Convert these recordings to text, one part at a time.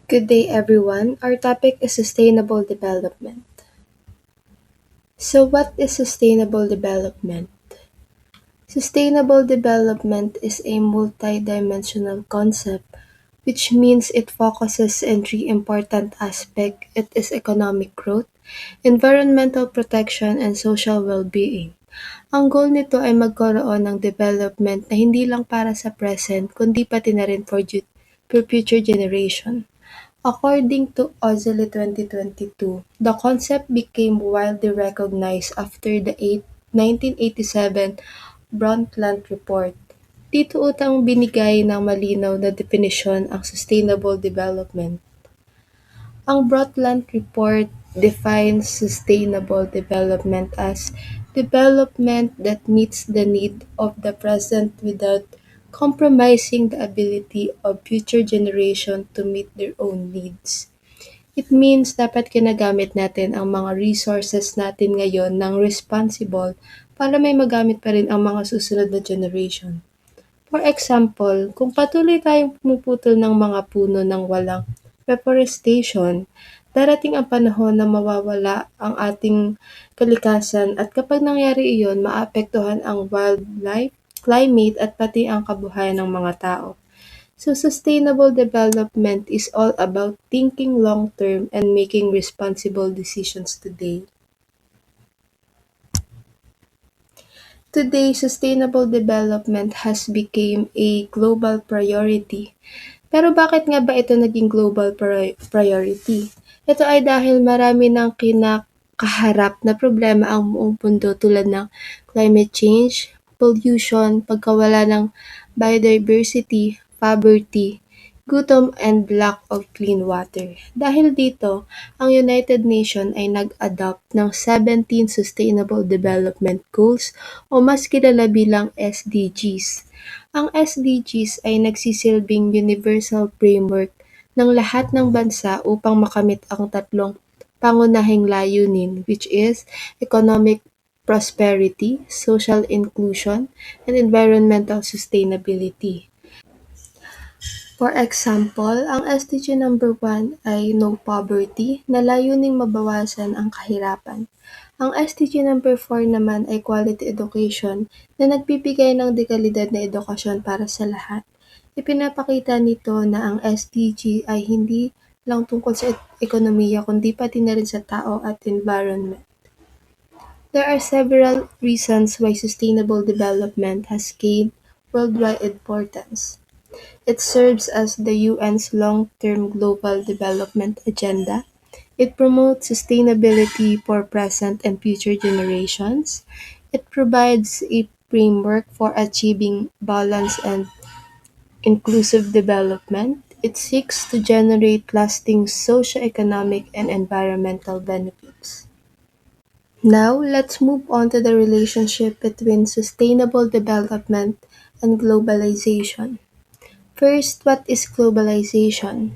Good day, everyone. Our topic is sustainable development. So, what is sustainable development? Sustainable development is a multidimensional concept, which means it focuses on three important aspects. It is economic growth, environmental protection, and social well-being. Ang goal nito ay magkaroon ng development na hindi lang para sa present, kundi pati na rin for future generation. According to Ozzy 2022, the concept became widely recognized after the 1987 Brundtland Report. Dito utang binigay ng malinaw na definisyon ang sustainable development. Ang Brundtland Report defines sustainable development as development that meets the need of the present without compromising the ability of future generation to meet their own needs. It means dapat ginagamit natin ang mga resources natin ngayon ng responsible para may magamit pa rin ang mga susunod na generation. For example, kung patuloy tayong pumuputol ng mga puno ng walang reforestation, darating ang panahon na mawawala ang ating kalikasan at kapag nangyari iyon, maapektuhan ang wildlife, climate at pati ang kabuhayan ng mga tao. So sustainable development is all about thinking long-term and making responsible decisions today. Today, sustainable development has become a global priority. Pero bakit nga ba ito naging global priority? Ito ay dahil marami ng kinakaharap na problema ang buong mundo tulad ng climate change, pollution, pagkawala ng biodiversity, poverty, gutom and lack of clean water. Dahil dito, ang United Nations ay nag-adopt ng 17 Sustainable Development Goals o mas kilala bilang SDGs. Ang SDGs ay nagsisilbing universal framework ng lahat ng bansa upang makamit ang tatlong pangunahing layunin, which is economic prosperity, social inclusion, and environmental sustainability. For example, ang SDG number 1 ay No Poverty na layuning mabawasan ang kahirapan. Ang SDG number 4 naman ay Quality Education na nagbibigay ng dekalidad na edukasyon para sa lahat. Ipinapakita nito na ang SDG ay hindi lang tungkol sa ekonomiya kundi pati na rin sa tao at environment. There are several reasons why sustainable development has gained worldwide importance. It serves as the UN's long-term global development agenda. It promotes sustainability for present and future generations. It provides a framework for achieving balanced and inclusive development. It seeks to generate lasting socio-economic and environmental benefits. Now, let's move on to the relationship between sustainable development and globalization. First, what is globalization?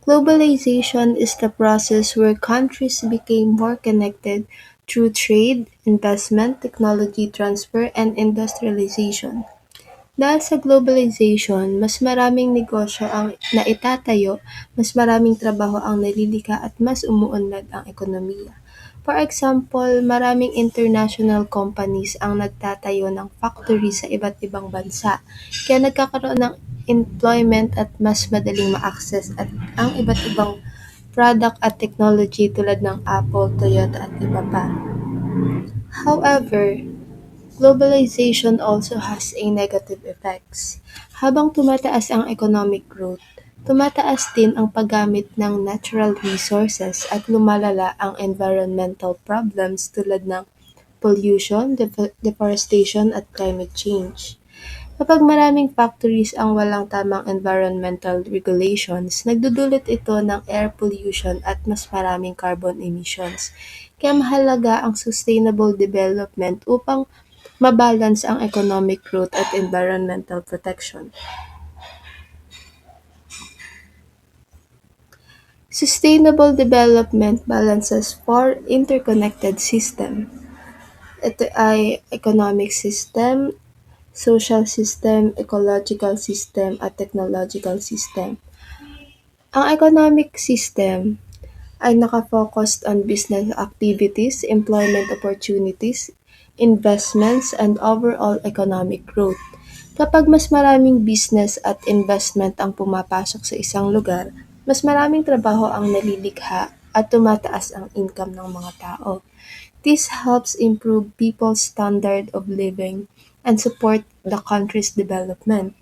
Globalization is the process where countries became more connected through trade, investment, technology transfer, and industrialization. Dahil sa globalization, mas maraming negosyo ang naitatayo, mas maraming trabaho ang nalilikha at mas umuunlad ang ekonomiya. For example, maraming international companies ang nagtatayo ng factory sa iba't ibang bansa, kaya nagkakaroon ng employment at mas madaling ma-access at ang iba't ibang product at technology tulad ng Apple, Toyota at iba pa. However, globalization also has a negative effects. Habang tumataas ang economic growth, tumataas din ang paggamit ng natural resources at lumalala ang environmental problems tulad ng pollution, deforestation at climate change. Kapag maraming factories ang walang tamang environmental regulations, nagdudulot ito ng air pollution at mas maraming carbon emissions. Kaya mahalaga ang sustainable development upang mabalance ang economic growth at environmental protection. Sustainable development balances four interconnected system. Ito ay economic system, social system, ecological system, at technological system. Ang economic system ay nakafocused on business activities, employment opportunities, investments, and overall economic growth. Kapag mas maraming business at investment ang pumapasok sa isang lugar, mas maraming trabaho ang nalilikha at tumataas ang income ng mga tao. This helps improve people's standard of living and support the country's development.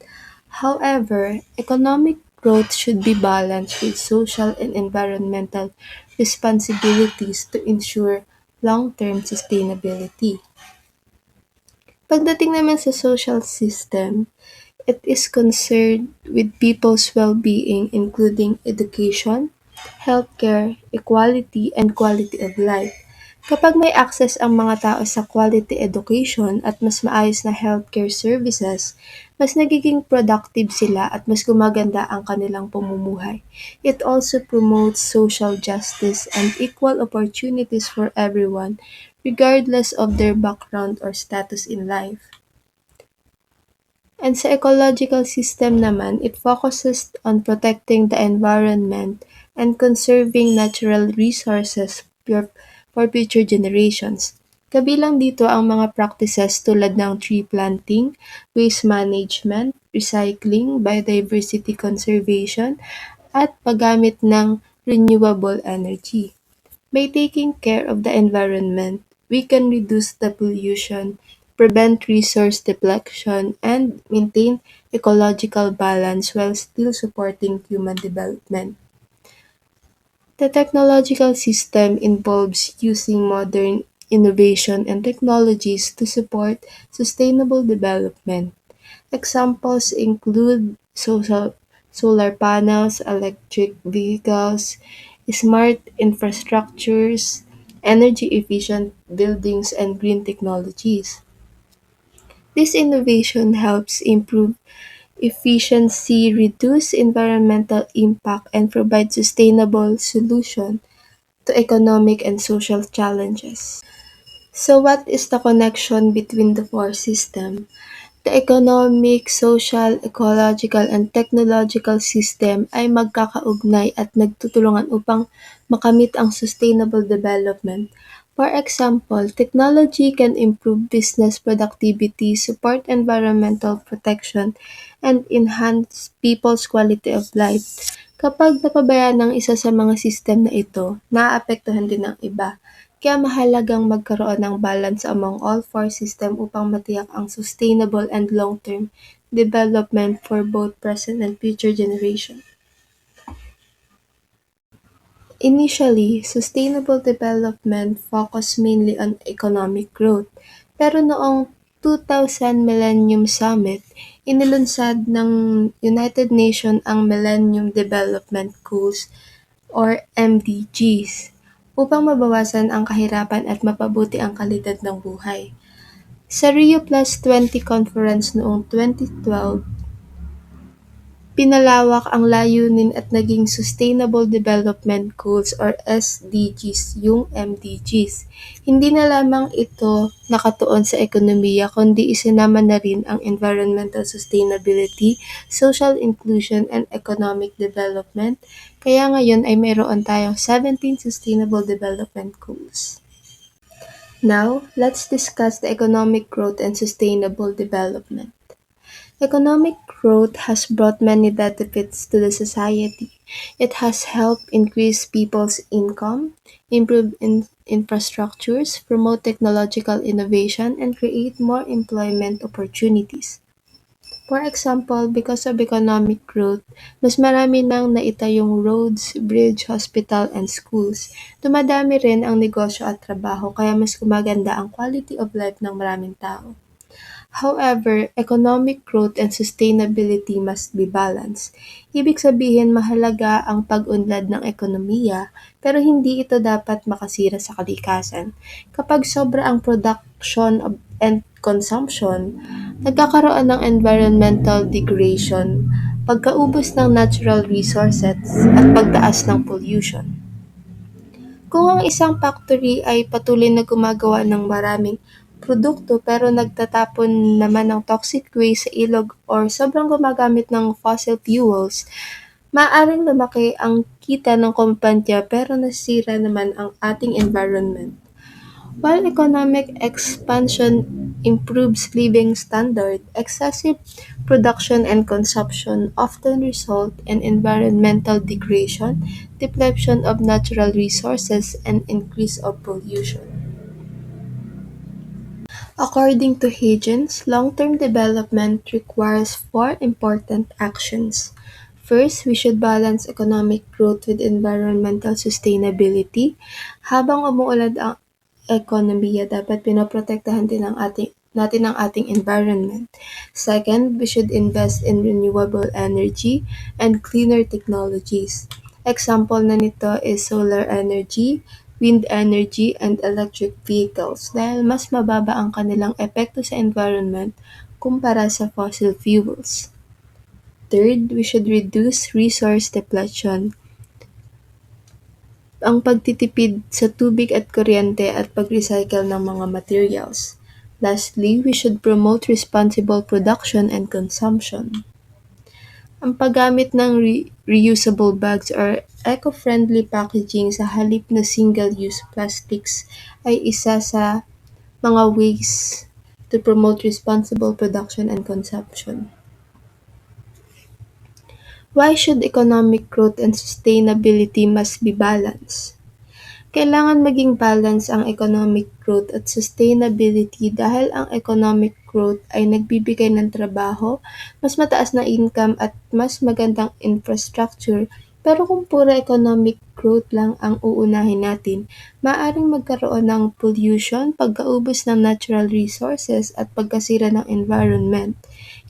However, economic growth should be balanced with social and environmental responsibilities to ensure long-term sustainability. Pagdating naman sa social system, it is concerned with people's well-being including education, healthcare, equality, and quality of life. Kapag may access ang mga tao sa quality education at mas maayos na healthcare services, mas nagiging productive sila at mas gumaganda ang kanilang pamumuhay. It also promotes social justice and equal opportunities for everyone, regardless of their background or status in life. And sa ecological system naman, it focuses on protecting the environment and conserving natural resources for future generations. Kabilang dito ang mga practices tulad ng tree planting, waste management, recycling, biodiversity conservation, at paggamit ng renewable energy. By taking care of the environment, we can reduce the pollution, prevent resource depletion, and maintain ecological balance while still supporting human development. The technological system involves using modern innovation and technologies to support sustainable development. Examples include solar panels, electric vehicles, smart infrastructures, energy efficient buildings, and green technologies. This innovation helps improve efficiency, reduce environmental impact, and provide sustainable solutions to economic and social challenges. So what is the connection between the four systems? The economic, social, ecological, and technological system ay magkakaugnay at nagtutulungan upang makamit ang sustainable development. For example, technology can improve business productivity, support environmental protection, and enhance people's quality of life. Kapag napabayaan ng isa sa mga system na ito, naaapektuhan din ng iba. Kaya mahalagang magkaroon ng balance among all four system upang matiyak ang sustainable and long-term development for both present and future generations. Initially, sustainable development focused mainly on economic growth, pero noong 2000 Millennium Summit, inilunsad ng United Nations ang Millennium Development Goals or MDGs upang mabawasan ang kahirapan at mapabuti ang kalidad ng buhay. Sa Rio+20 Conference noong 2012, pinalawak ang layunin at naging Sustainable Development Goals or SDGs yung MDGs. Hindi na lamang ito nakatuon sa ekonomiya kundi isinama na rin ang environmental sustainability, social inclusion, and economic development. Kaya ngayon ay mayroon tayong 17 Sustainable Development Goals. Now, let's discuss the economic growth and sustainable development. Economic growth has brought many benefits to the society. It has helped increase people's income, improve infrastructures, promote technological innovation, and create more employment opportunities. For example, because of economic growth, mas marami nang naitayong roads, bridge, hospital, and schools. Dumadami rin ang negosyo at trabaho kaya mas gumaganda ang quality of life ng maraming tao. However, economic growth and sustainability must be balanced. Ibig sabihin mahalaga ang pag-unlad ng ekonomiya pero hindi ito dapat makasira sa kalikasan. Kapag sobra ang production and consumption, nagkakaroon ng environmental degradation, pagkaubos ng natural resources at pagtaas ng pollution. Kung ang isang factory ay patuloy na gumagawa ng maraming produkto pero nagtatapon naman ng toxic waste sa ilog or sobrang gumagamit ng fossil fuels, Maaaring lumaki ang kita ng kumpanya pero nasira naman ang ating environment. While economic expansion improves living standard, excessive production and consumption often result in environmental degradation, depletion of natural resources, and increase of pollution. According to Higgins, long-term development requires four important actions. First, we should balance economic growth with environmental sustainability. Habang umuunlad ang ekonomiya, dapat pinoprotektahan din natin ang ating environment. Second, we should invest in renewable energy and cleaner technologies. Example na nito is solar energy, wind energy, and electric vehicles dahil mas mababa ang kanilang epekto sa environment kumpara sa fossil fuels. Third, we should reduce resource depletion. Ang pagtitipid sa tubig at kuryente at pag-recycle ng mga materials. Lastly, we should promote responsible production and consumption. Ang paggamit ng reusable bags or eco-friendly packaging sa halip na single-use plastics ay isa sa mga ways to promote responsible production and consumption. Why should economic growth and sustainability must be balanced? Kailangan maging balance ang economic growth at sustainability dahil ang economic growth ay nagbibigay ng trabaho, mas mataas na income at mas magandang infrastructure. Pero kung pura economic growth lang ang uunahin natin, maaaring magkaroon ng pollution, pagkaubos ng natural resources at pagkasira ng environment.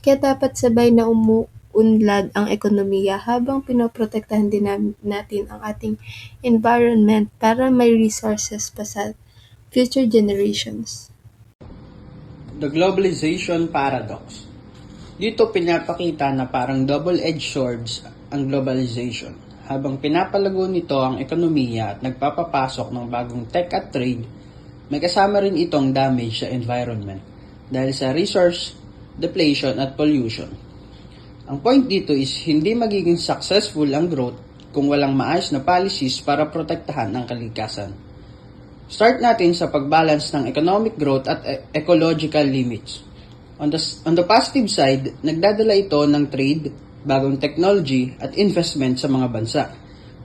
Kaya dapat sabay na unlad ang ekonomiya habang pinoprotektahan din natin ang ating environment para may resources pa sa future generations. The globalization paradox. Dito pinapakita na parang double-edged swords ang globalization. Habang pinapalago nito ang ekonomiya at nagpapapasok ng bagong tech at trade, may kasama rin itong damage sa environment dahil sa resource depletion at pollution. Ang point dito is hindi magiging successful ang growth kung walang maayos na policies para protektahan ang kalikasan. Start natin sa pagbalance ng economic growth at ecological limits. On the positive side, nagdadala ito ng trade, bagong technology at investment sa mga bansa.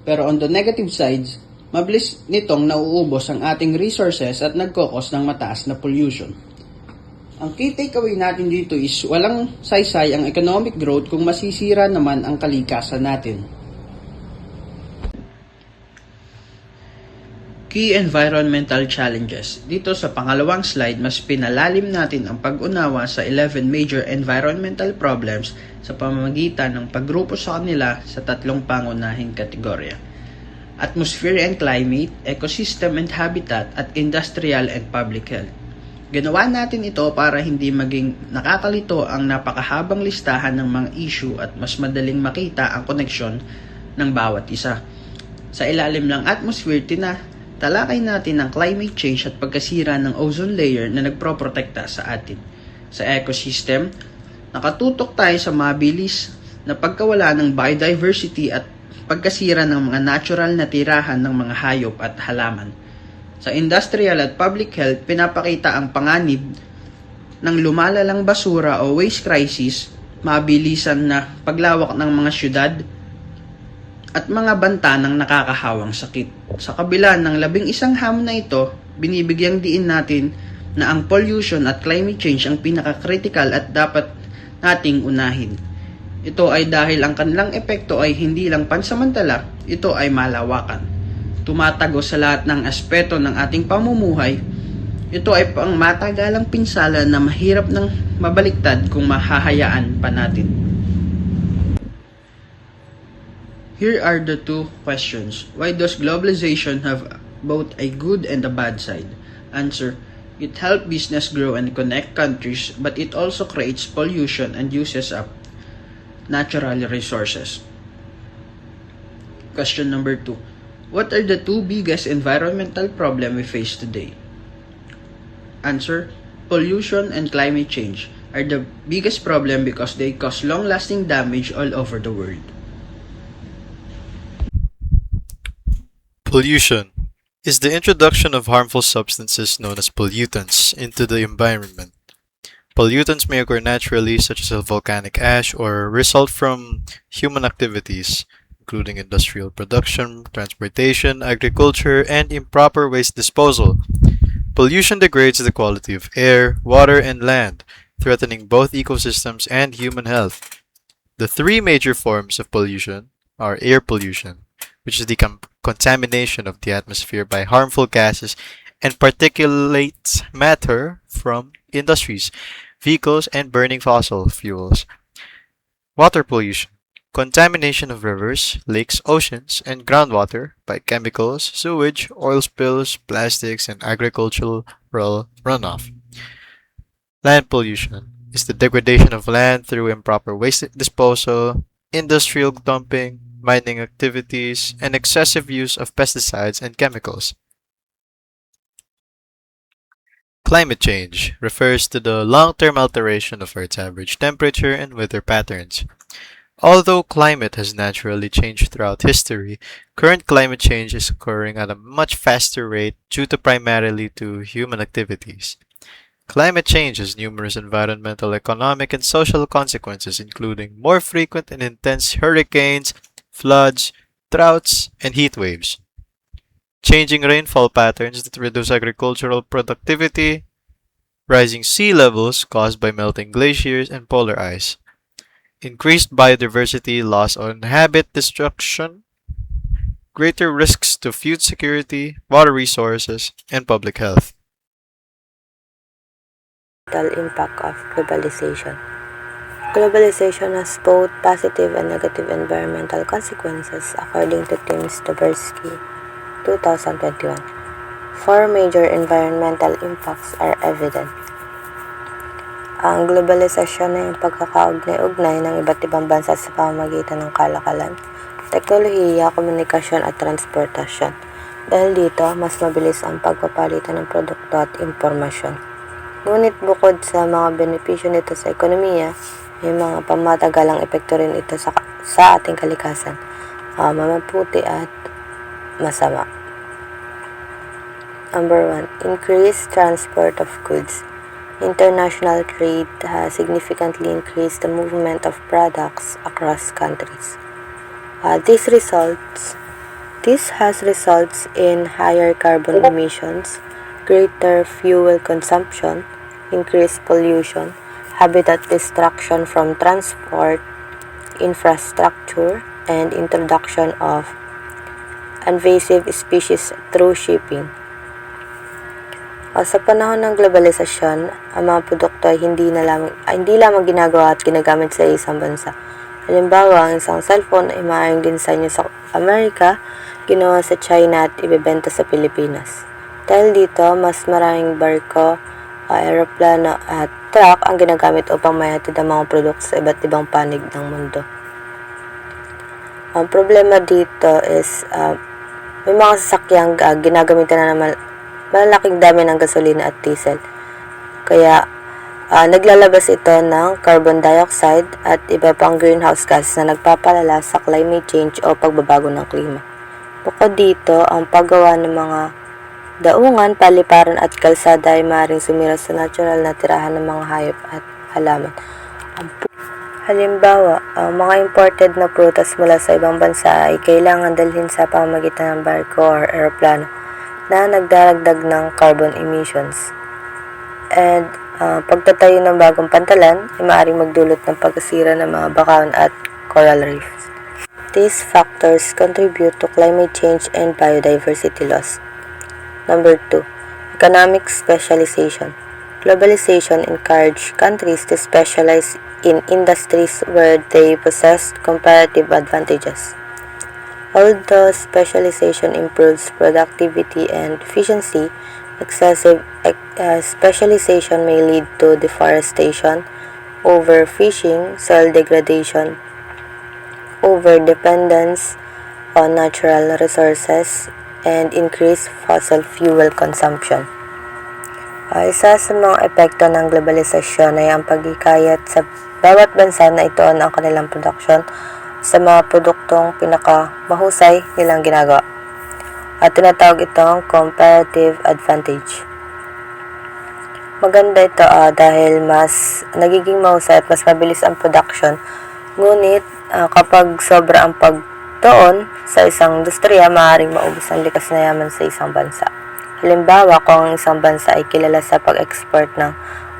Pero on the negative sides, mabilis nitong nauubos ang ating resources at nagkokos ng mataas na pollution. Ang key takeaway natin dito is walang saysay ang economic growth kung masisira naman ang kalikasan natin. Key environmental challenges. Dito sa pangalawang slide, mas pinalalim natin ang pag-unawa sa 11 major environmental problems sa pamamagitan ng paggrupo sa kanila sa tatlong pangunahing kategorya: atmosphere and climate, ecosystem and habitat, at industrial and public health. Ginawa natin ito para hindi maging nakakalito ang napakahabang listahan ng mga issue at mas madaling makita ang koneksyon ng bawat isa. Sa ilalim ng atmosphere, talakay natin ang climate change at pagkasira ng ozone layer na nagproprotekta sa atin. Sa ecosystem, nakatutok tayo sa mabilis na pagkawala ng biodiversity at pagkasira ng mga natural na tirahan ng mga hayop at halaman. Sa industrial at public health, pinapakita ang panganib ng lumalalang basura o waste crisis, mabilisan na paglawak ng mga syudad, at mga banta ng nakakahawang sakit. Sa kabila ng 11 hamon na ito, binibigyang diin natin na ang pollution at climate change ang pinaka-critical at dapat nating unahin. Ito ay dahil ang kanilang epekto ay hindi lang pansamantala, ito ay malawakan. Tumatago sa lahat ng aspeto ng ating pamumuhay. Ito ay pang matagalang pinsala na mahirap nang mabaliktad kung mahahayaan pa natin. Here are the two questions. Why does globalization have both a good and a bad side? Answer: it helps business grow and connect countries, but it also creates pollution and uses up natural resources. Question number 2. What are the two biggest environmental problems we face today? Answer: pollution and climate change are the biggest problem because they cause long-lasting damage all over the world. Pollution is the introduction of harmful substances known as pollutants into the environment. Pollutants may occur naturally, such as volcanic ash, or result from human activities, including industrial production, transportation, agriculture, and improper waste disposal. Pollution degrades the quality of air, water, and land, threatening both ecosystems and human health. The three major forms of pollution are air pollution, which is the contamination of the atmosphere by harmful gases and particulate matter from industries, vehicles, and burning fossil fuels. Water pollution, contamination of rivers, lakes, oceans, and groundwater by chemicals, sewage, oil spills, plastics, and agricultural runoff. Land pollution is the degradation of land through improper waste disposal, industrial dumping, mining activities, and excessive use of pesticides and chemicals. Climate change refers to the long-term alteration of Earth's average temperature and weather patterns. Although climate has naturally changed throughout history, current climate change is occurring at a much faster rate due to primarily to human activities. Climate change has numerous environmental, economic, and social consequences, including more frequent and intense hurricanes, floods, droughts, and heat waves. Changing rainfall patterns that reduce agricultural productivity, rising sea levels caused by melting glaciers and polar ice, increased biodiversity loss on habitat destruction, greater risks to food security, water resources, and public health. Impact of globalization. Globalization has both positive and negative environmental consequences according to Tim Tversky, 2021. Four major environmental impacts are evident. Ang globalisasyon ay ang pagkakaugnay-ugnay ng iba't ibang bansa sa pamamagitan ng kalakalan, teknolohiya, komunikasyon at transportasyon. Dahil dito, mas mabilis ang pagpapalitan ng produkto at impormasyon. Ngunit bukod sa mga benepisyo nito sa ekonomiya, may mga pamatagalang epekto rin ito sa ating kalikasan, mabuti at masama. Number 1. Increased transport of goods. International trade has significantly increased the movement of products across countries. This has results in higher carbon emissions, greater fuel consumption, increased pollution, habitat destruction from transport, infrastructure, and introduction of invasive species through shipping. Sa panahon ng globalisasyon, ang mga produkto ay hindi lamang ginagawa at ginagamit sa isang bansa. Halimbawa, ang isang cellphone ay maaaring dinsenyo sa Amerika, ginawa sa China at ibebenta sa Pilipinas. Dahil dito, mas maraming barko, aeroplano at truck ang ginagamit upang mahatid ang mga produkto sa iba't ibang panig ng mundo. Ang problema dito is may mga sasakyang ginagamitan na naman malalaking dami ng gasolina at diesel. Kaya naglalabas ito ng carbon dioxide at iba pang greenhouse gas na nagpapalala sa climate change o pagbabago ng klima. Bukod dito, ang paggawa ng mga daungan, paliparan at kalsada ay maaaring sumira sa natural na tirahan ng mga hayop at halaman. Halimbawa, ang mga imported na prutas mula sa ibang bansa ay kailangan dalhin sa pamamagitan ng barko or aeroplano na nagdaragdag ng carbon emissions. And pagtatayo ng bagong pantalan ay maaaring magdulot ng pagkasira ng mga bakawan at coral reefs. These factors contribute to climate change and biodiversity loss. Number 2. Economic specialization. Globalization encourages countries to specialize in industries where they possess comparative advantages. Although specialization improves productivity and efficiency, excessive specialization may lead to deforestation, overfishing, soil degradation, overdependence on natural resources, and increased fossil fuel consumption. Isa sa mga epekto ng globalisasyon ay ang paghikayat sa bawat bansa na itoon ang kanilang produksyon sa mga produktong pinakamahusay nilang ginagawa. at tinatawag itong comparative advantage. Maganda ito dahil mas nagiging mahusay at mas mabilis ang production. Ngunit kapag sobra ang pagtuon sa isang industriya, maaaring maubos ang likas na yaman sa isang bansa. Halimbawa, kung ang isang bansa ay kilala sa pag-export ng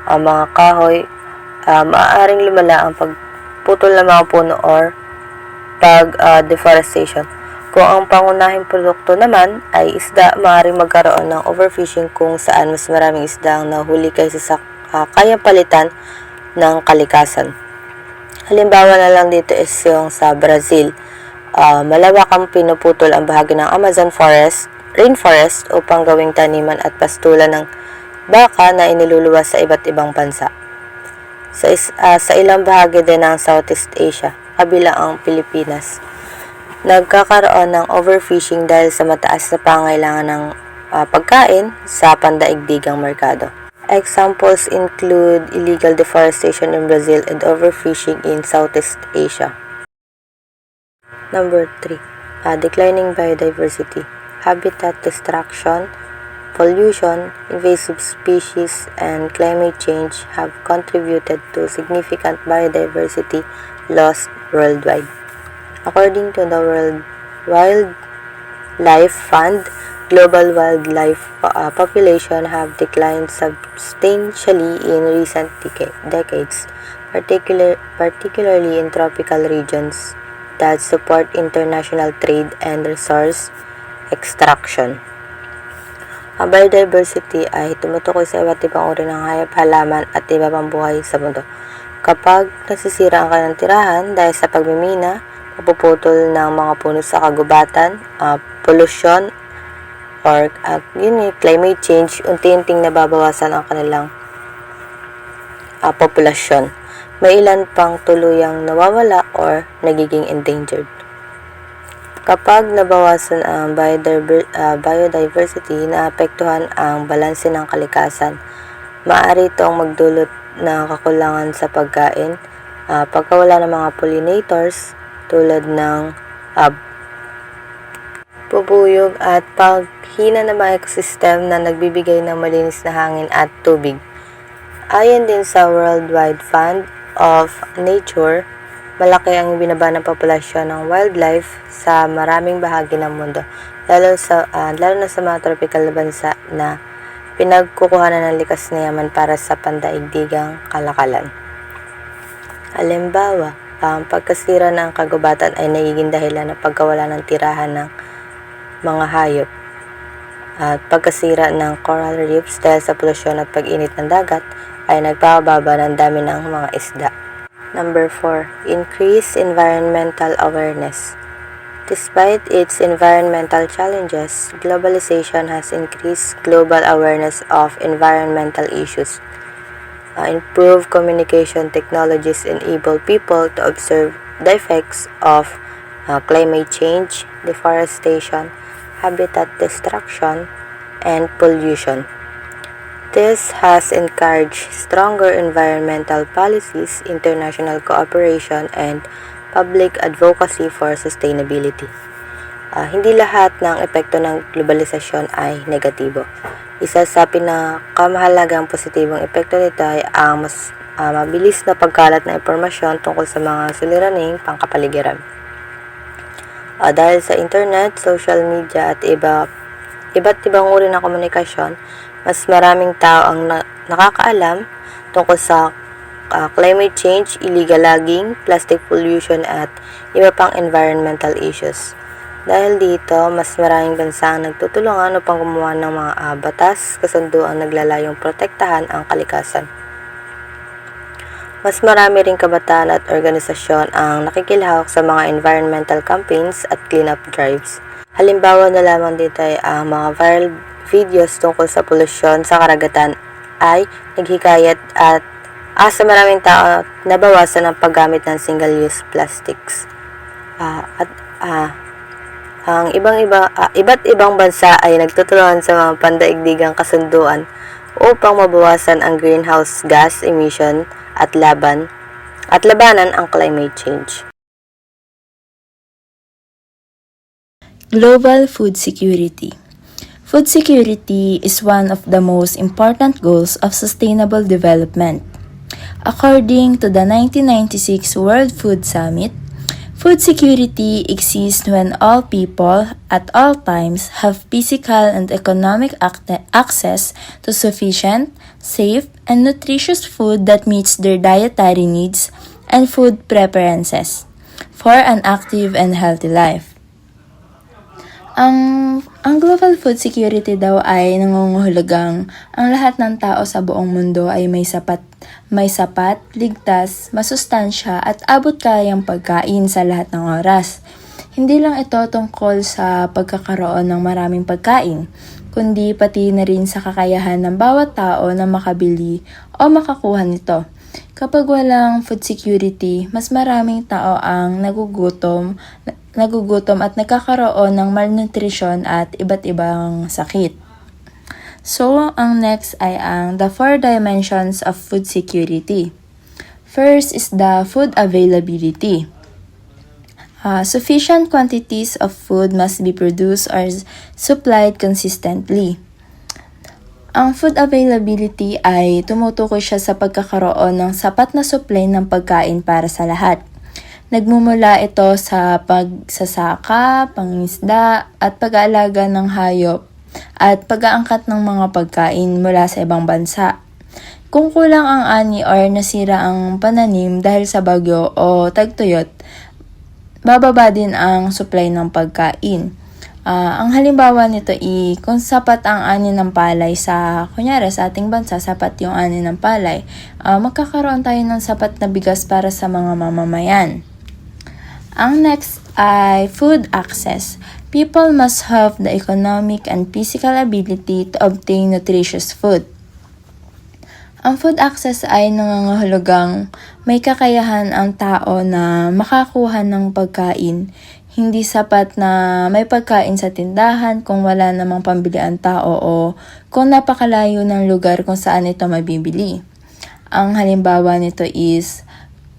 mga kahoy, maaaring lumala ang pagputol ng mga puno or deforestation. Kung ang pangunahing produkto naman ay isda, maaaring magkaroon ng overfishing kung saan mas maraming isda ang nahuli kaysa sa kayang palitan ng kalikasan. Halimbawa na lang dito is yung sa Brazil. Malawak ang pinuputol ang bahagi ng Amazon rainforest upang gawing taniman at pastulan ng baka na iniluluwas sa iba't ibang bansa. Sa ilang bahagi din ng Southeast Asia, kabilang ang Pilipinas, nagkakaroon ng overfishing dahil sa mataas na pangailangan ng pagkain sa pandaigdigang merkado. Examples include illegal deforestation in Brazil and overfishing in Southeast Asia. Number 3. Declining biodiversity. Habitat destruction, pollution, invasive species, and climate change have contributed to significant biodiversity loss worldwide. According to the World Wildlife Fund, global wildlife population have declined substantially in recent decades, particularly in tropical regions that support international trade and resource extraction. Ang biodiversity ay tumutukoy sa iba't ibang uri ng hayop, halaman at iba pang buhay sa mundo. Kapag nasisira ang kanilang tirahan dahil sa pagmimina, pagpuputol ng mga puno sa kagubatan, pollution, or climate change, unti-unting nababawasan ang kanilang populasyon. May ilan pang tuluyang nawawala or nagiging endangered. Kapag nabawasan ang biodiversity, naapektuhan ang balanse ng kalikasan. Maaari itong magdulot ng kakulangan sa pagkain, pagkawala ng mga pollinators tulad ng bubuyog at paghina ng mga ecosystem na nagbibigay ng malinis na hangin at tubig. Ayon din sa Worldwide Fund of Nature, malaki ang binaba ng populasyon ng wildlife sa maraming bahagi ng mundo, lalo na sa mga tropical na bansa na pinagkukuhanan ng likas na yaman para sa pandaigdigang kalakalan. Halimbawa, ang pagkasira ng kagubatan ay nagiging dahilan ng pagkawala ng tirahan ng mga hayop at pagkasira ng coral reefs dahil sa polusyon at pag-init ng dagat ay nagpapababa ng dami ng mga isda. Number 4. Increase environmental awareness. Despite its environmental challenges, globalization has increased global awareness of environmental issues. Improved communication technologies enable people to observe the effects of climate change, deforestation, habitat destruction, and pollution. This has encouraged stronger environmental policies, international cooperation, and public advocacy for sustainability. Hindi lahat ng epekto ng globalisasyon ay negatibo. Isa sa pinakamahalagang positibong epekto nito ay ang mas mabilis na pagkalat ng impormasyon tungkol sa mga suliraning pangkapaligiran. Dahil sa internet, social media at iba't ibang uri ng komunikasyon, mas maraming tao ang nakakaalam tungkol sa climate change, illegal logging, plastic pollution at iba pang environmental issues. Dahil dito, mas maraming bansa ang nagtutulungan upang gumawa ng mga batas, kasunduang naglalayong protektahan ang kalikasan. Mas marami ring kabataan at organisasyon ang nakikilahok sa mga environmental campaigns at cleanup drives. Halimbawa na lamang dito ay ang mga viral videos tungkol sa polusyon sa karagatan ay naghikayat at sa maraming tao nabawasan ang paggamit ng single-use plastics. Ang iba't ibang bansa ay nagtutulungan sa mga pandaigdigang kasunduan upang mabawasan ang greenhouse gas emission at labanan ang climate change. Global food security. Food security is one of the most important goals of sustainable development. According to the 1996 World Food Summit, food security exists when all people at all times have physical and economic access to sufficient, safe, and nutritious food that meets their dietary needs and food preferences for an active and healthy life. Ang global food security daw ay nangungahulugang ang lahat ng tao sa buong mundo ay may sapat, ligtas, masustansya at abot kayang pagkain sa lahat ng oras. Hindi lang ito tungkol sa pagkakaroon ng maraming pagkain, kundi pati na rin sa kakayahan ng bawat tao na makabili o makakuha nito. Kapag walang food security, mas maraming tao ang nagugutom at nagkakaroon ng malnutrition at iba't ibang sakit. So, ang next ay ang the 4 dimensions of food security. First is the food availability. Sufficient quantities of food must be produced or supplied consistently. Ang food availability ay tumutukoy siya sa pagkakaroon ng sapat na supply ng pagkain para sa lahat. Nagmumula ito sa pagsasaka, pangingisda, at pag-aalaga ng hayop at pag-aangkat ng mga pagkain mula sa ibang bansa. Kung kulang ang ani or nasira ang pananim dahil sa bagyo o tagtuyot, bababa din ang supply ng pagkain. Ang halimbawa nito kung sapat ang ani ng palay kunyari sa ating bansa, sapat yung ani ng palay, magkakaroon tayo ng sapat na bigas para sa mga mamamayan. Ang next ay food access. People must have the economic and physical ability to obtain nutritious food. Ang food access ay nangangahulugang may kakayahan ang tao na makakuha ng pagkain. Hindi sapat na may pagkain sa tindahan kung wala namang pambili ang tao o kung napakalayo ng lugar kung saan ito mabibili. Ang halimbawa nito is,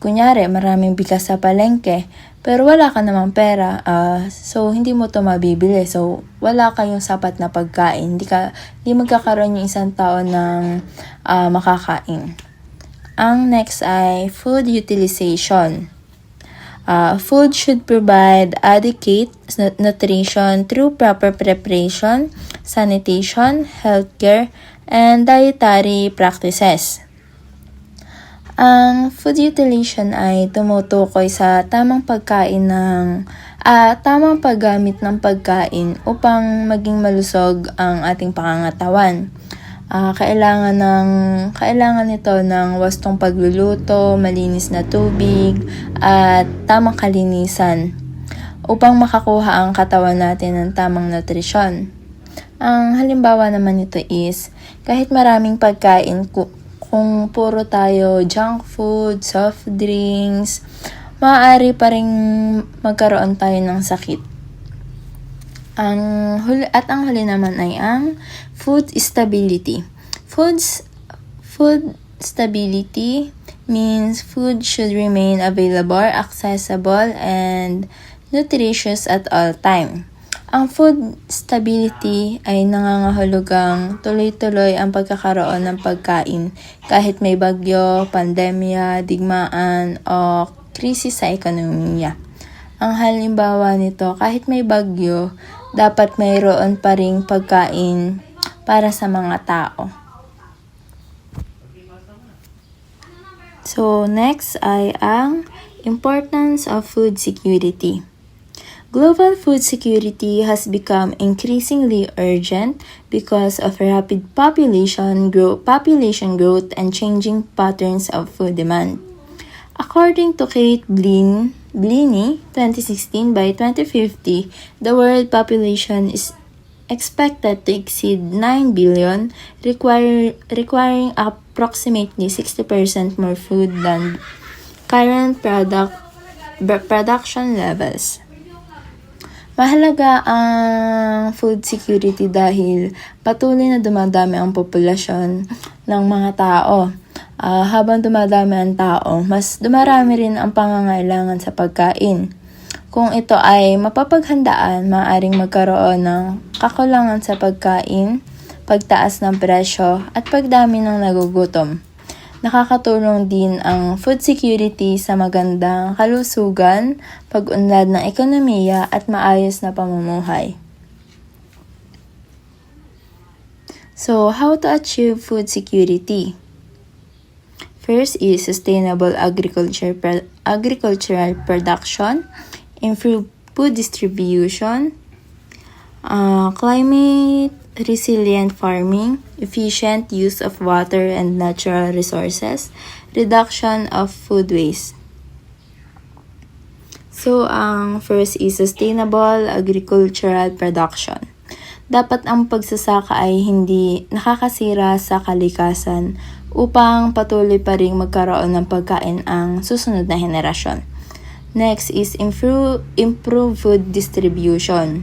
kunyari maraming bigas sa palengke pero wala ka namang pera, so hindi mo to mabibili. So wala kayong sapat na pagkain. Hindi magkakaroon yung isang tao ng makakain. Ang next ay food utilization. Food should provide adequate nutrition through proper preparation, sanitation, healthcare, and dietary practices. Ang food utilization ay tumutukoy sa tamang tamang paggamit ng pagkain upang maging malusog ang ating pangangatawan. Kailangan nito ng wastong pagluluto, malinis na tubig, at tamang kalinisan upang makakuha ang katawan natin ng tamang nutrisyon. Ang halimbawa naman nito is, kahit maraming pagkain, kung puro tayo junk food, soft drinks, maaari pa rin magkaroon tayo ng sakit. Ang huli naman ay ang food stability. Food stability means food should remain available, accessible, and nutritious at all time. Ang food stability ay nangangahulugang tuloy-tuloy ang pagkakaroon ng pagkain kahit may bagyo, pandemya, digmaan, o krisis sa ekonomiya. Ang halimbawa nito, kahit may bagyo, dapat mayroon pa ring pagkain para sa mga tao. So, next ay ang importance of food security. Global food security has become increasingly urgent because of rapid population growth and changing patterns of food demand. According to Kate Bliney, 2016, by 2050, the world population is expected to exceed 9 billion, requiring approximately 60% more food than current production levels. Mahalaga ang food security dahil patuloy na dumadami ang populasyon ng mga tao. Habang dumadami ang tao, mas dumarami rin ang pangangailangan sa pagkain. Kung ito ay mapapaghandaan, maaaring magkaroon ng kakulangan sa pagkain, pagtaas ng presyo, at pagdami ng nagugutom. Nakakatulong din ang food security sa magandang kalusugan, pag-unlad ng ekonomiya at maayos na pamumuhay. So, how to achieve food security? First is sustainable agricultural production, improved food distribution, climate resilient farming, efficient use of water and natural resources, reduction of food waste. So, ang first is sustainable agricultural production. Dapat ang pagsasaka ay hindi nakakasira sa kalikasan upang patuloy pa ring magkaroon ng pagkain ang susunod na henerasyon. Next is improve food distribution.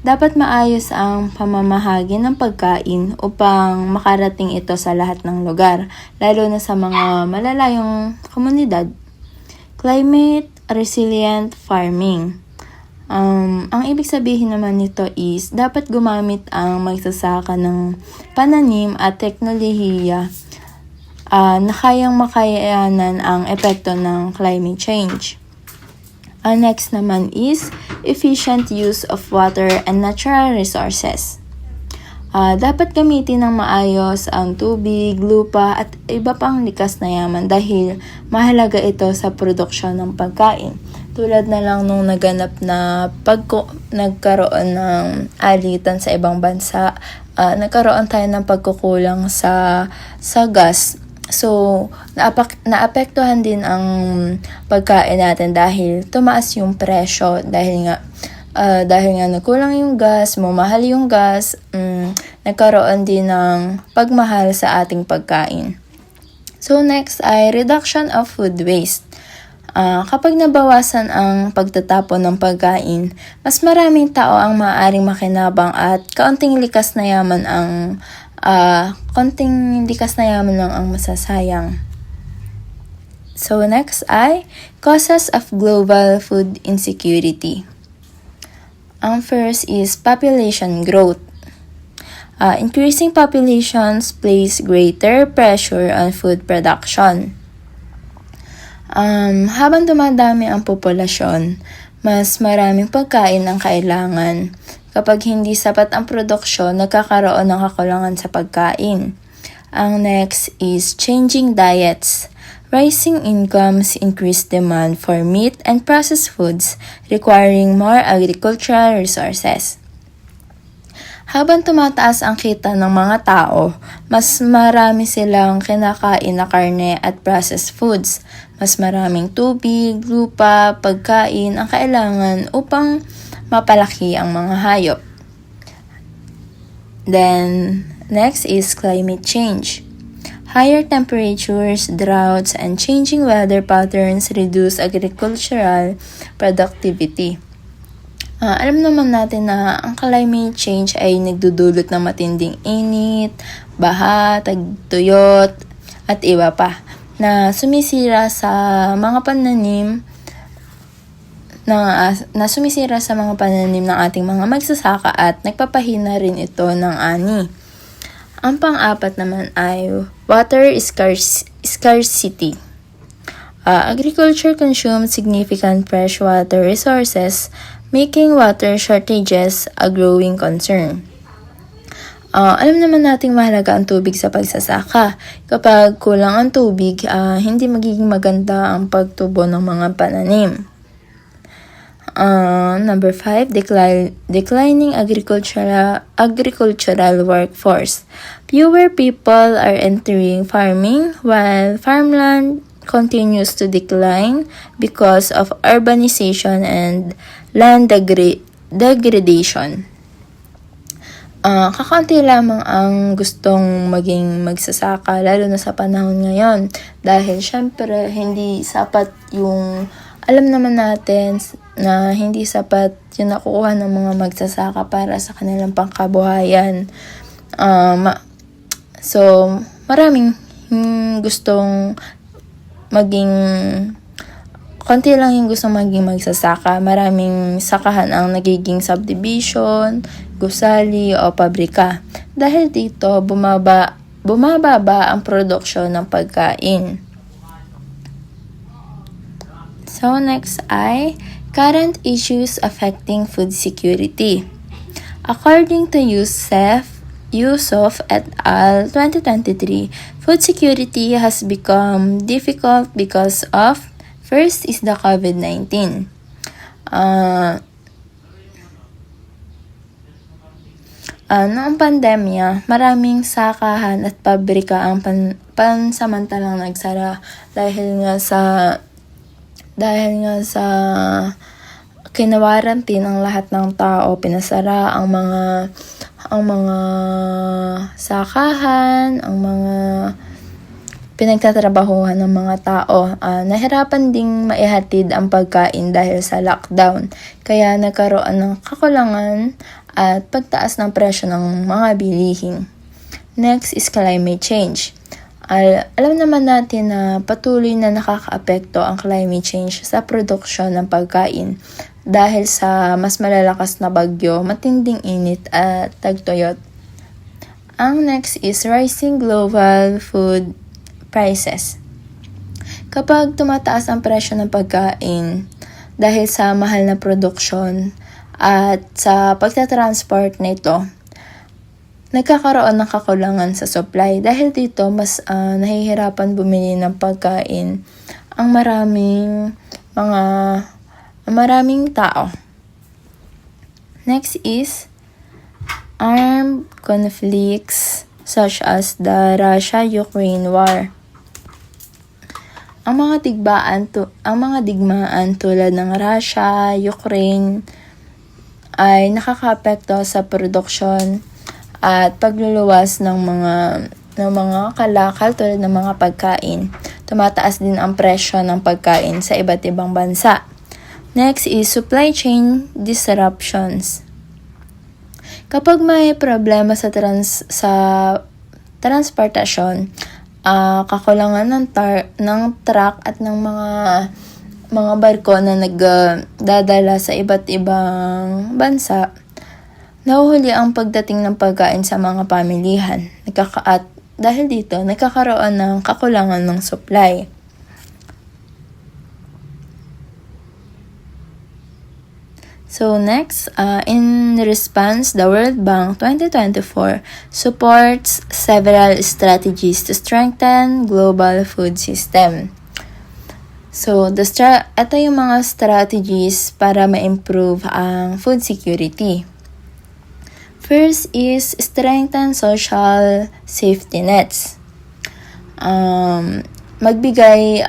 Dapat maayos ang pamamahagi ng pagkain upang makarating ito sa lahat ng lugar, lalo na sa mga malalayong komunidad. Climate resilient farming. Ang ibig sabihin naman nito is dapat gumamit ang magsasaka ng pananim at teknolohiya na kayang makayanan ang epekto ng climate change. Ang next naman is efficient use of water and natural resources. Dapat gamitin ng maayos ang tubig, lupa at iba pang likas na yaman dahil mahalaga ito sa produksyon ng pagkain. Tulad na lang nung naganap na nagkaroon ng alitan sa ibang bansa, nagkaroon tayo ng pagkukulang sa gas. So, naapektuhan din ang pagkain natin dahil tumaas yung presyo dahil nga nagkulang yung gas, mamahal yung gas, nagkaroon din ng pagmahal sa ating pagkain. So, next ay reduction of food waste. Kapag nabawasan ang pagtatapon ng pagkain, mas maraming tao ang maaaring makinabang at kaunting likas na yaman lang ang masasayang. So next ay causes of global food insecurity. Ang first is population growth. Increasing populations place greater pressure on food production. Habang dumadami ang populasyon, mas maraming pagkain ang kailangan. Kapag hindi sapat ang produksyon, nagkakaroon ng kakulangan sa pagkain. Ang next is changing diets. Rising incomes increase demand for meat and processed foods, requiring more agricultural resources. Habang tumataas ang kita ng mga tao, mas marami silang kinakain na karne at processed foods. Mas maraming tubig, lupa, pagkain ang kailangan upang mapalaki ang mga hayop. Then, next is climate change. Higher temperatures, droughts, and changing weather patterns reduce agricultural productivity. Alam naman natin na ang climate change ay nagdudulot ng matinding init, baha, tagtuyot, at iba pa na sumisira sa mga pananim ng ating mga magsasaka at nagpapahina rin ito ng ani. Ang pang-apat naman ay water scarcity. Agriculture consumes significant freshwater resources, making water shortages a growing concern. Alam naman nating mahalaga ang tubig sa pagsasaka. Kapag kulang ang tubig, hindi magiging maganda ang pagtubo ng mga pananim. Number 5, declining agricultural workforce. Fewer people are entering farming while farmland continues to decline because of urbanization and land degradation. Kakaunti lamang ang gustong maging magsasaka lalo na sa panahon ngayon dahil syempre hindi sapat yung alam naman natin na hindi sapat yung nakukuha ng mga magsasaka para sa kanilang pangkabuhayan. So maraming gustong maging konti lang yung gusto maging magsasaka. Maraming sakahan ang nagiging subdivision, gusali o pabrika. Dahil dito, bumababa ang produksyon ng pagkain. So next ay current issues affecting food security. According to Yusuf et al. 2023, food security has become difficult because of first is the COVID-19. Noong pandemya, maraming sakahan at pabrika ang pansamantalang nagsara dahil nga sa kinawarantin ang lahat ng tao, pinasara ang mga sakahan, ang mga pinagtatrabahuhan ng mga tao. Nahirapan ding maihatid ang pagkain dahil sa lockdown. Kaya nagkaroon ng kakulangan at pagtaas ng presyo ng mga bilihin. Next is climate change. Alam naman natin na patuloy na nakakaapekto ang climate change sa produksyon ng pagkain dahil sa mas malalakas na bagyo, matinding init at tagtuyot. Ang next is rising global food prices. Kapag tumataas ang presyo ng pagkain dahil sa mahal na produksyon at sa pagtatransport nito, nagkakaroon ng kakulangan sa supply. Dahil dito, mas nahihirapan bumili ng pagkain ang maraming tao. Next is armed conflicts such as the Russia-Ukraine war. Ang mga digmaan tulad ng Russia, Ukraine ay nakakaapekto sa produksyon at pagluluwas ng mga kalakal tulad ng mga pagkain. Tumataas din ang presyo ng pagkain sa iba't ibang bansa. Next is supply chain disruptions. Kapag may problema sa transportasyon, kakulangan ng truck at ng mga barko na nagdadala sa iba't ibang bansa, nahuhuli ang pagdating ng pagkain sa mga pamilihan. At dahil dito, nagkakaroon ng kakulangan ng supply. So next, in response, the World Bank 2024 supports several strategies to strengthen global food system. So, ito yung mga strategies para ma-improve ang food security. First is strengthen social safety nets. Magbigay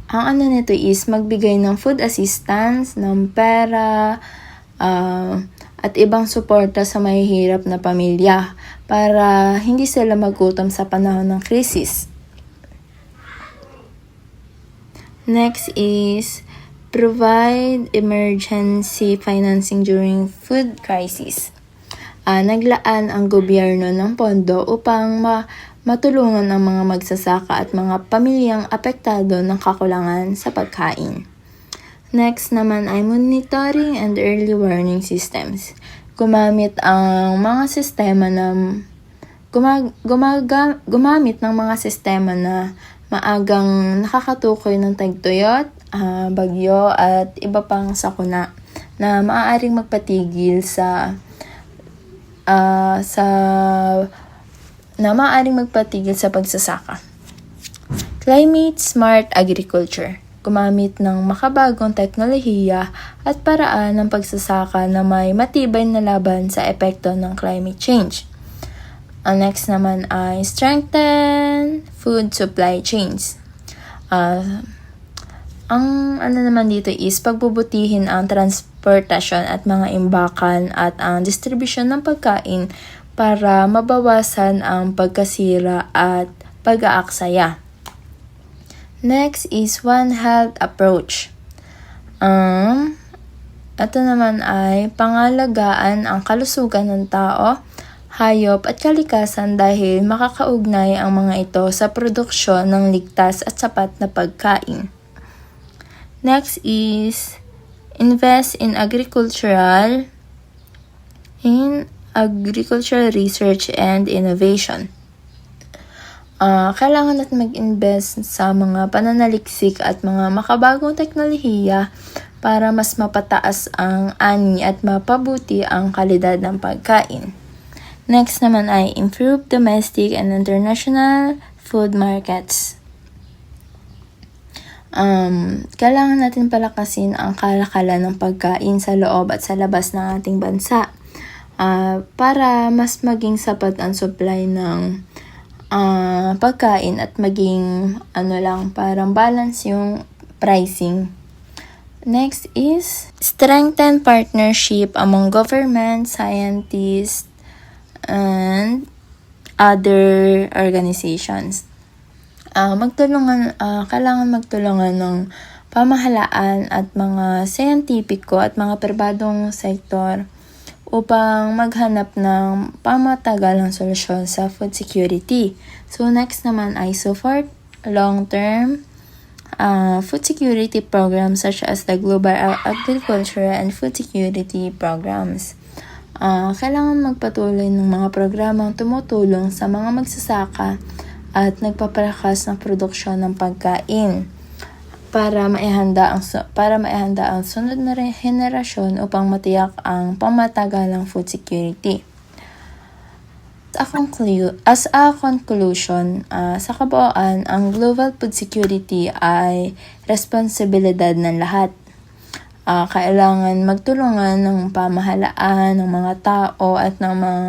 magbigay ng food assistance, ng pera, at ibang suporta sa mahihirap na pamilya para hindi sila magutom sa panahon ng krisis. Next is provide emergency financing during food crisis. Naglaan ang gobyerno ng pondo upang matulungan ang mga magsasaka at mga pamilyang apektado ng kakulangan sa pagkain. Next naman ay monitoring and early warning systems. Gumamit ng mga sistema na maagang nakakatukoy ng tagtuyot, bagyo at iba pang sakuna na maaaring magpatigil sa pagsasaka. Climate smart agriculture. Gumamit ng makabagong teknolohiya at paraan ng pagsasaka na may matibay na laban sa epekto ng climate change. Ang next naman ay strengthen food supply chains. Ang naman dito is pagbubutihin ang transportasyon at mga imbakan at ang distribusyon ng pagkain para mabawasan ang pagkasira at pag-aaksaya. Next is One Health approach. Ito naman ay pangalagaan ang kalusugan ng tao, hayop at kalikasan dahil makakaugnay ang mga ito sa produksyon ng ligtas at sapat na pagkain. Next is invest in agricultural research and innovation. Kailangan natin mag-invest sa mga pananaliksik at mga makabagong teknolohiya para mas mapataas ang ani at mapabuti ang kalidad ng pagkain. Next naman ay improve domestic and international food markets. Kailangan natin palakasin ang kalakalan ng pagkain sa loob at sa labas ng ating bansa para mas maging sapat ang supply ng pagkain at maging parang balance yung pricing. Next is strengthen partnership among government, scientists, and other organizations. Kailangan magtulungan ng pamahalaan at mga siyentipiko at mga pribadong sektor upang maghanap ng pamatagalang solusyon sa food security. So next naman ay support long-term food security programs such as the Global Agriculture and Food Security Programs. Kailangan magpatuloy ng mga programang tumutulong sa mga magsasaka at nagpapalakas ng produksyon ng pagkain para maihanda ang sunod na henerasyon upang matiyak ang pamatagalang food security. As a conclusion, sa kabuuan, ang global food security ay responsibilidad ng lahat. Kailangan magtulungan ng pamahalaan, ng mga tao at ng mga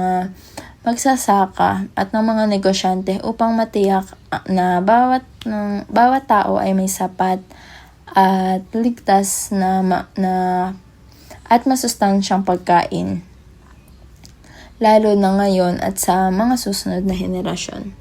magsasaka at ng mga negosyante upang matiyak na bawat tao ay may sapat at ligtas at masustansyang pagkain, lalo na ngayon at sa mga susunod na henerasyon.